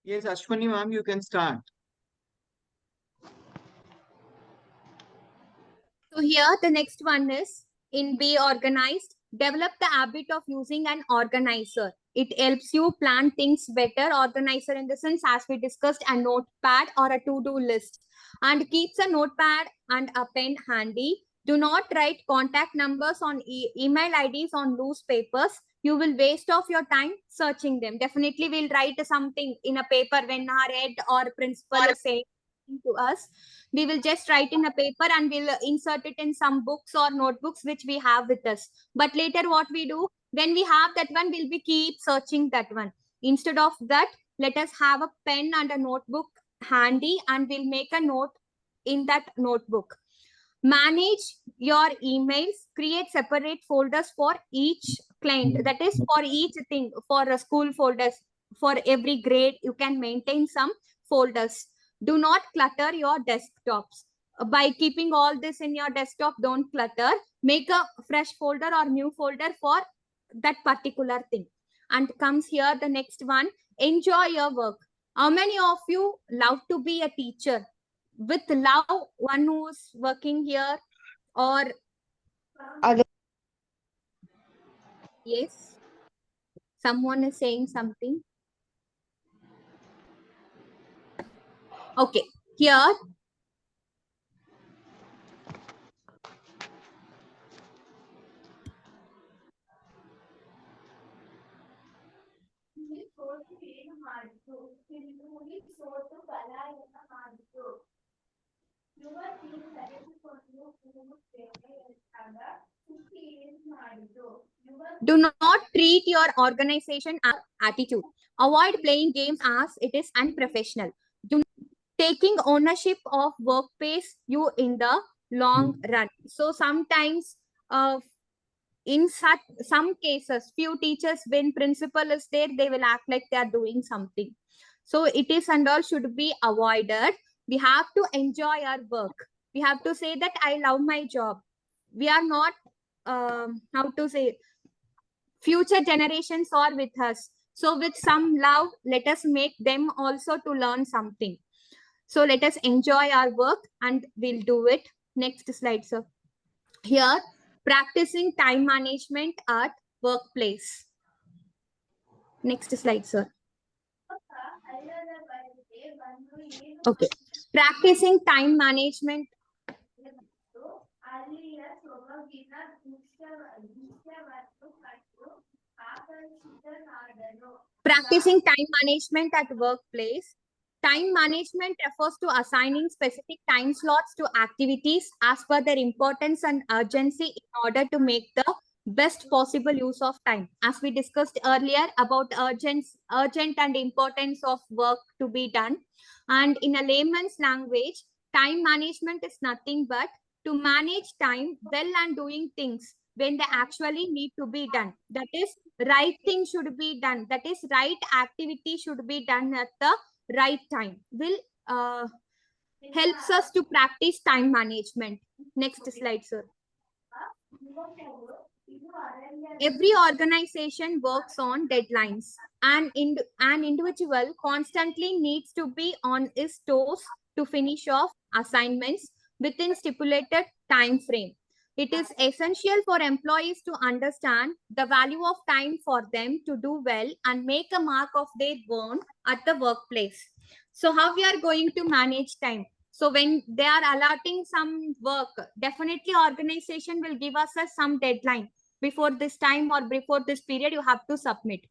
Yes, Ashwani ma'am, you can start. So here the next one is in Be Organized. Develop the habit of using an organizer. It helps you plan things better. Organizer in the sense, as we discussed, a notepad or a to-do list, and keeps a notepad and a pen handy. Do not write contact numbers on email IDs on loose papers. You will waste off your time searching them. Definitely we'll write something in a paper when our head or principal is saying to us. We will just write in a paper and we'll insert it in some books or notebooks which we have with us. But later what we do, when we have that one, we'll be keep searching that one. Instead of that, let us have a pen and a notebook handy and we'll make a note in that notebook. Manage your emails, create separate folders for each client, that is for each thing. For school folders, for every grade you can maintain some folders. Do not clutter your desktops. By keeping all this in your desktop, don't clutter. Make a fresh folder or new folder for that particular thing. And comes here the next one, enjoy your work. How many of you love to be a teacher? With love, one who's working here, or Other. yes, someone is saying something. Okay, here do not treat your organization as attitude. Avoid playing games as it is unprofessional. Do taking ownership of workplace you in the long run. So sometimes in such some cases, few teachers, when principal is there, they will act like they are doing something. So it is and all should be avoided. We have to enjoy our work. We have to say that I love my job. We are not how to say, future generations are with us. So with some love, let us make them also to learn something. So let us enjoy our work and we'll do it. Next slide, sir. Here, practicing time management at workplace. Next slide, sir. Okay. Practicing time management. Practicing time management at workplace. Time management refers to assigning specific time slots to activities as per their importance and urgency in order to make the best possible use of time. As we discussed earlier about urgent and importance of work to be done. And in a layman's language, time management is nothing but to manage time well and doing things when they actually need to be done. That is, right thing should be done. That is, right activity should be done at the right time. Will helps us to practice time management. Next slide, sir. Every organization works on deadlines. An individual constantly needs to be on his toes to finish off assignments within stipulated time frame. It is essential for employees to understand the value of time for them to do well and make a mark of their own at the workplace. So how we are going to manage time? So when they are allotting some work, definitely organization will give us some deadline. Before this time or before this period, you have to submit.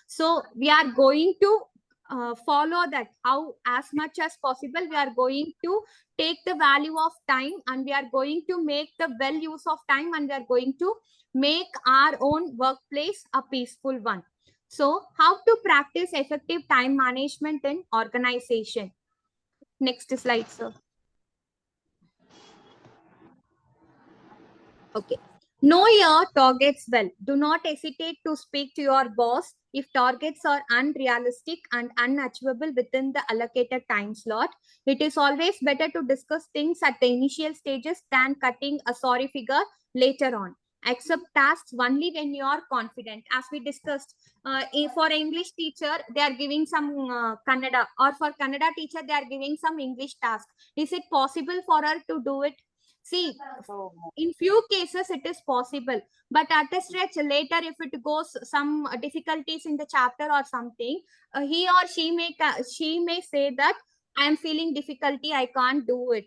So we are going to follow that. How as much as possible, we are going to take the value of time and we are going to make the well use of time and we are going to make our own workplace a peaceful one. So how to practice effective time management in organization? Next slide, sir. Okay. Know your targets well. Do not hesitate to speak to your boss if targets are unrealistic and unachievable within the allocated time slot. It is always better to discuss things at the initial stages than cutting a sorry figure later on. Accept tasks only when you are confident. As we discussed, for English teacher, they are giving some Kannada, or for Kannada teacher, they are giving some English task. Is it possible for her to do it? See, in few cases it is possible, but at a stretch later, if it goes some difficulties in the chapter or something, he or she may say that I am feeling difficulty, I can't do it.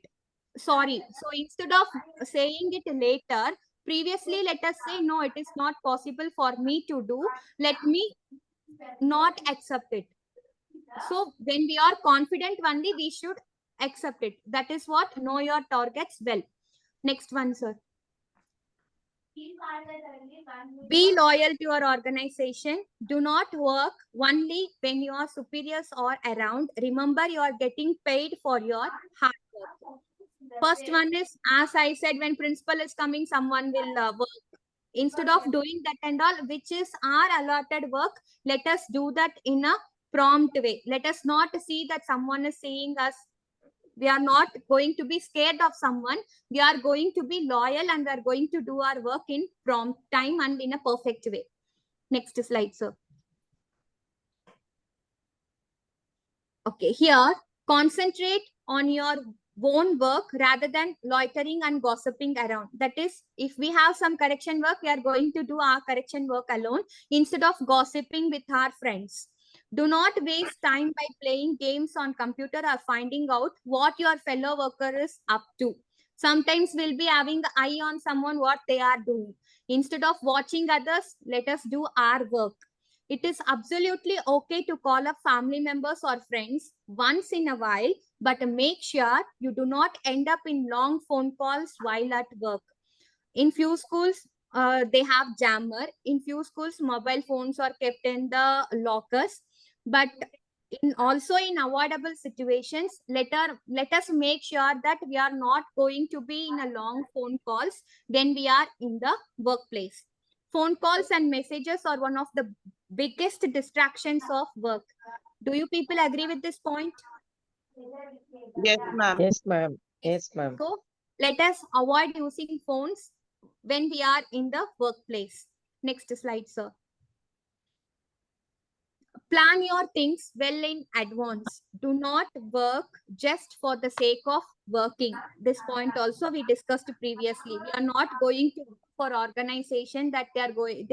Sorry. So instead of saying it later, previously let us say no, it is not possible for me to do. Let me not accept it. So when we are confident only, we should accept it. That is what know your targets well. Next one, sir. Be loyal to your organization. Do not work only when your superiors are around. Remember, you are getting paid for your hard work. First one is, as I said, when principal is coming, someone will work. Instead of doing that and all, which is our allotted work, let us do that in a prompt way. Let us not see that someone is seeing us. We are not going to be scared of someone. We are going to be loyal and we are going to do our work in prompt time and in a perfect way. Next slide, sir. Okay, here, concentrate on your own work rather than loitering and gossiping around. That is, if we have some correction work, we are going to do our correction work alone instead of gossiping with our friends. Do not waste time by playing games on computer or finding out what your fellow worker is up to. Sometimes we'll be having the eye on someone what they are doing. Instead of watching others, let us do our work. It is absolutely okay to call up family members or friends once in a while, but make sure you do not end up in long phone calls while at work. In few schools, they have jammer. In few schools, mobile phones are kept in the lockers. But also in avoidable situations, let us make sure that we are not going to be in a long phone calls when we are in the workplace. Phone calls and messages are one of the biggest distractions of work. Do you people agree with this point? Yes, ma'am. Yes, ma'am. Yes, ma'am. So let us avoid using phones when we are in the workplace. Next slide, sir. Plan your things well in advance. Do not work just for the sake of working. This point also we discussed previously. We are not going to work for organization that they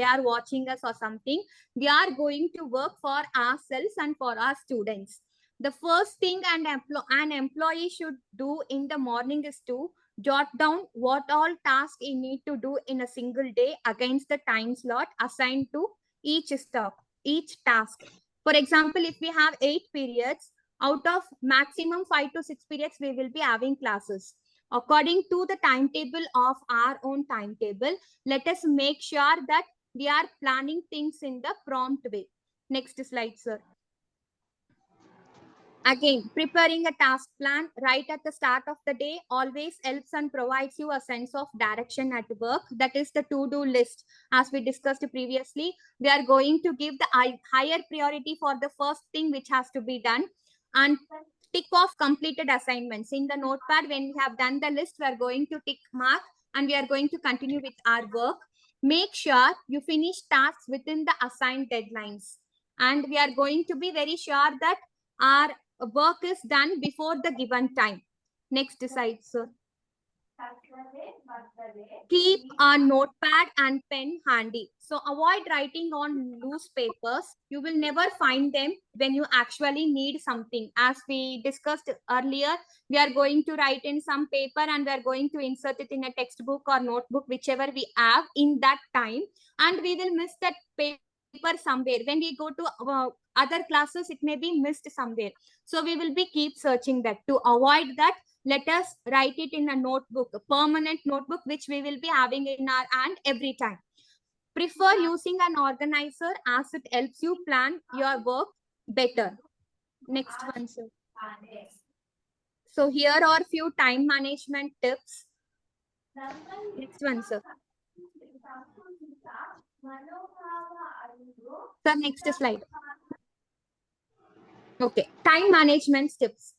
are watching us or something. We are going to work for ourselves and for our students. The first thing an employee should do in the morning is to jot down what all tasks he need to do in a single day against the time slot assigned to each task. For example, if we have 8 periods, out of maximum 5 to 6 periods, we will be having classes. According to the timetable of our own timetable, let us make sure that we are planning things in the prompt way. Next slide, sir. Again, preparing a task plan right at the start of the day always helps and provides you a sense of direction at work. That is the to-do list. As we discussed previously, we are going to give the higher priority for the first thing which has to be done and tick off completed assignments. In the notepad, when we have done the list, we are going to tick mark and we are going to continue with our work. Make sure you finish tasks within the assigned deadlines. And we are going to be very sure that our work is done before the given time. Next slide, sir. Keep a notepad and pen handy. So avoid writing on loose papers. You will never find them when you actually need something. As we discussed earlier, we are going to write in some paper and we are going to insert it in a textbook or notebook, whichever we have in that time. And we will miss that paper somewhere. When we go to other classes, it may be missed somewhere. So we will be keep searching that. To avoid that, let us write it in a notebook, a permanent notebook, which we will be having in our hand every time. Prefer using an organizer as it helps you plan your work better. Next one, sir. So here are few time management tips. Next one, sir. The next slide. Okay, time management tips.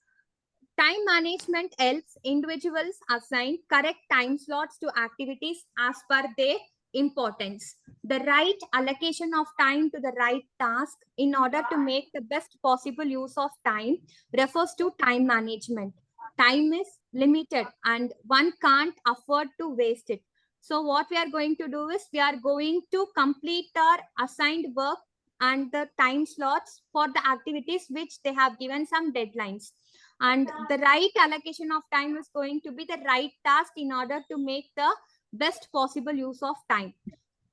Time management helps individuals assign correct time slots to activities as per their importance. The right allocation of time to the right task in order to make the best possible use of time refers to time management. Time is limited and one can't afford to waste it. So what we are going to do is we are going to complete our assigned work and the time slots for the activities which they have given some deadlines. And the right allocation of time is going to be the right task in order to make the best possible use of time.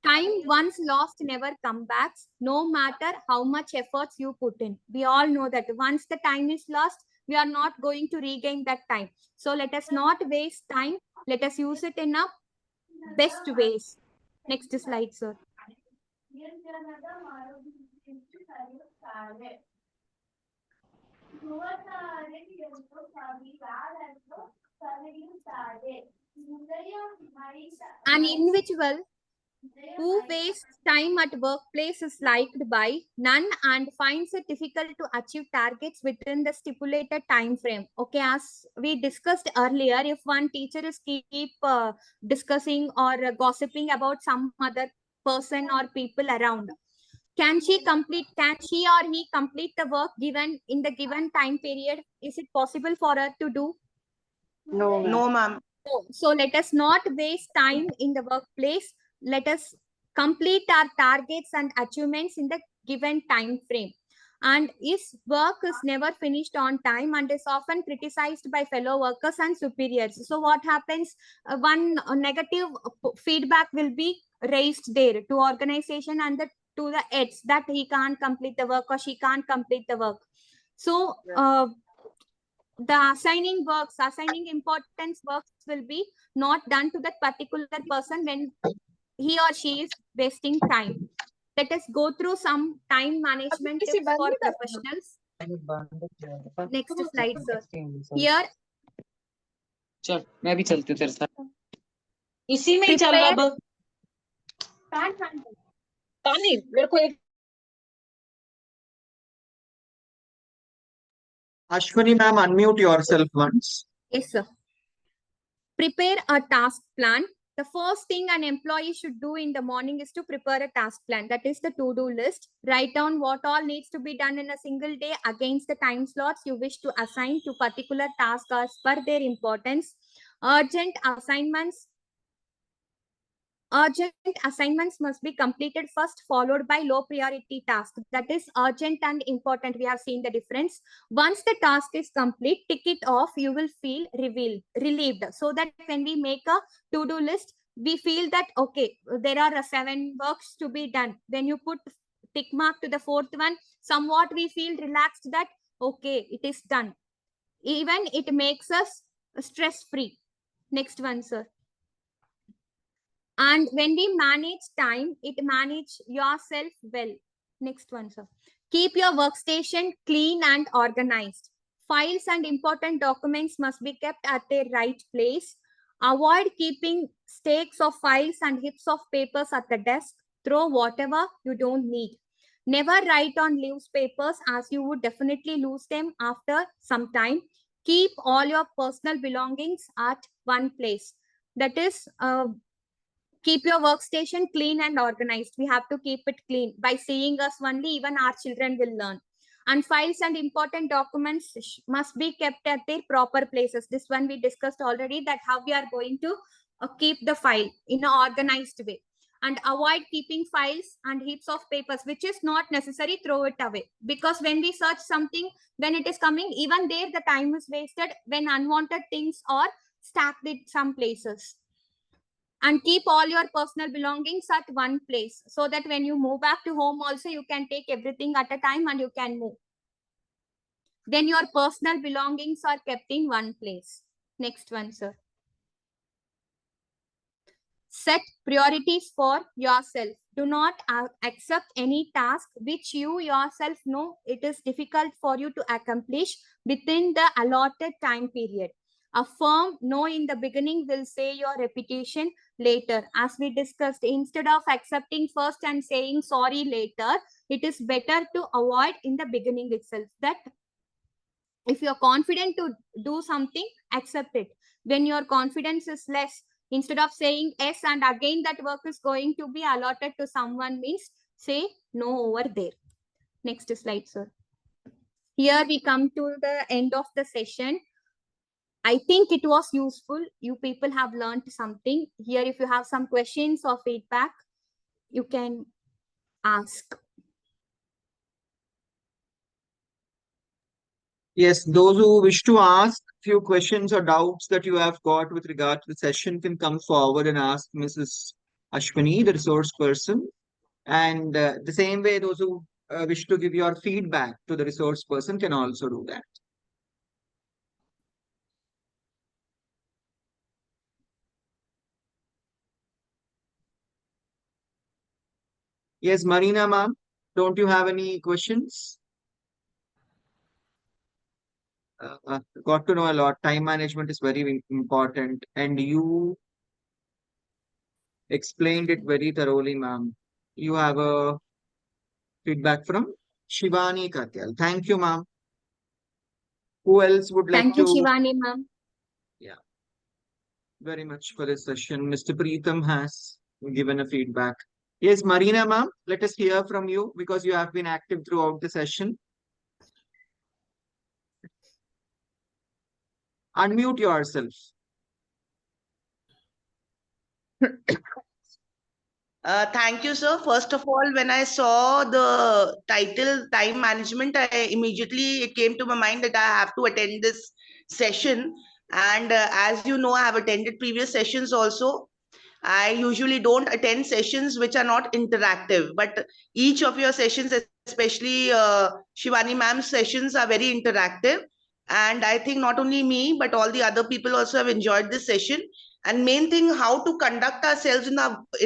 Time once lost never comes back, no matter how much efforts you put in. We all know that once the time is lost, we are not going to regain that time. So let us not waste time. Let us use it in a best ways. Next slide, sir. An individual who wastes time at workplace is liked by none and finds it difficult to achieve targets within the stipulated time frame. Okay, as we discussed earlier, if one teacher is keep discussing or gossiping about some other person or people around, can she or he complete the work given in the given time period? Is it possible for her to do? No, ma'am. No, ma'am. So let us not waste time in the workplace. Let us complete our targets and achievements in the given time frame. And if work is never finished on time and is often criticized by fellow workers and superiors, so what happens? One negative feedback will be raised there to organization and to the heads that he can't complete the work or she can't complete the work. So the assigning importance works will be not done to that particular person when he or she is wasting time. Let us go through some time management tips for professionals. Next slide, sir. Here, चल मैं भी चलती हूँ तेरे साथ इसी में ही चल रहा prepare. अब पानी मेरे को एक Ashwini ma'am, unmute yourself once. Yes, sir. Prepare a task plan. The first thing an employee should do in the morning is to prepare a task plan. That is the to-do list. Write down what all needs to be done in a single day against the time slots you wish to assign to particular tasks as per their importance. Urgent assignments must be completed first, followed by low priority tasks. That is urgent and important. We have seen the difference. Once the task is complete, tick it off. You will feel relieved. So that when we make a to-do list, we feel that, okay, there are 7 works to be done. When you put tick mark to the 4th one, somewhat we feel relaxed that, okay, it is done. Even it makes us stress-free. Next one, sir. And when we manage time, it manage yourself well. Next one, sir. Keep your workstation clean and organized. Files and important documents must be kept at their right place. Avoid keeping stacks of files and heaps of papers at the desk. Throw whatever you don't need. Never write on loose papers as you would definitely lose them after some time. Keep all your personal belongings at one place. That is, keep your workstation clean and organized. We have to keep it clean. By seeing us only, even our children will learn. And files and important documents must be kept at their proper places. This one we discussed already, that how we are going to keep the file in an organized way. And avoid keeping files and heaps of papers, which is not necessary, throw it away. Because when we search something, when it is coming, even there the time is wasted when unwanted things are stacked in some places. And keep all your personal belongings at one place so that when you move back to home also, you can take everything at a time and you can move. Then your personal belongings are kept in one place. Next one, sir. Set priorities for yourself. Do not accept any task which you yourself know it is difficult for you to accomplish within the allotted time period. A firm no in the beginning will say your reputation later. As we discussed, instead of accepting first and saying sorry later, it is better to avoid in the beginning itself. That if you're confident to do something, accept it. When your confidence is less, Instead of saying yes and again that work is going to be allotted to someone means say no over there. Next slide, sir. Here we come to the end of the session. I think it was useful. You people have learned something. Here, if you have some questions or feedback, you can ask. Yes, those who wish to ask few questions or doubts that you have got with regard to the session can come forward and ask Mrs. Ashwini, the resource person. And the same way, those who wish to give your feedback to the resource person can also do that. Yes, Marina ma'am, don't you have any questions? Got to know a lot. Time management is very important, and you explained it very thoroughly, ma'am. You have a feedback from Shivani Katyal. Thank you, ma'am. Who else would like Thank you, to? Shivani ma'am. Yeah, very much for this session. Mr. Preetham has given a feedback. Yes, Marina ma'am, let us hear from you because you have been active throughout the session. Unmute yourself. Thank you, sir. First of all, when I saw the title time management, it came to my mind that I have to attend this session. And as you know, I have attended previous sessions also. I usually don't attend sessions which are not interactive, but each of your sessions, especially Shivani ma'am's sessions, are very interactive. And I think not only me, but all the other people also have enjoyed this session. And main thing, how to conduct ourselves in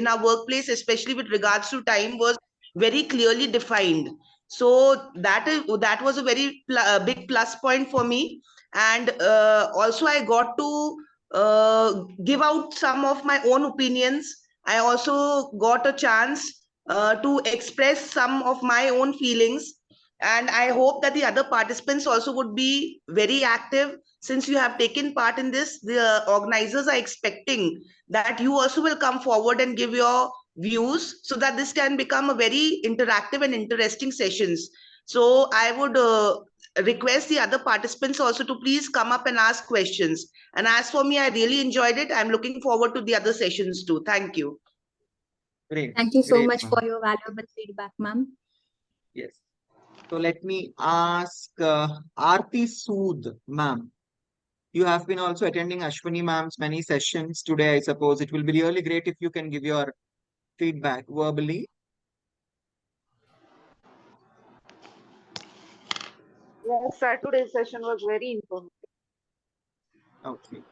our workplace, especially with regards to time, was very clearly defined. So that was a big plus point for me. And also, I got to give out some of my own opinions. I also got a chance to express some of my own feelings. And I hope that the other participants also would be very active. Since you have taken part in this, the organizers are expecting that you also will come forward and give your views so that this can become a very interactive and interesting sessions. So I would request the other participants also to please come up and ask questions. And as for me, I really enjoyed it. I'm looking forward to the other sessions too. Thank you. Great. Thank you so Great, much ma'am. for your valuable feedback, ma'am. Yes. So let me ask Aarti Sood, ma'am. You have been also attending Ashwini ma'am's many sessions today, I suppose. It will be really great if you can give your feedback verbally. Yes, sir. Today's session was very informative. Okay.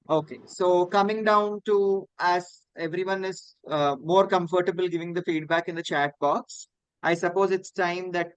Okay. So coming down to, as everyone is more comfortable giving the feedback in the chat box, I suppose it's time that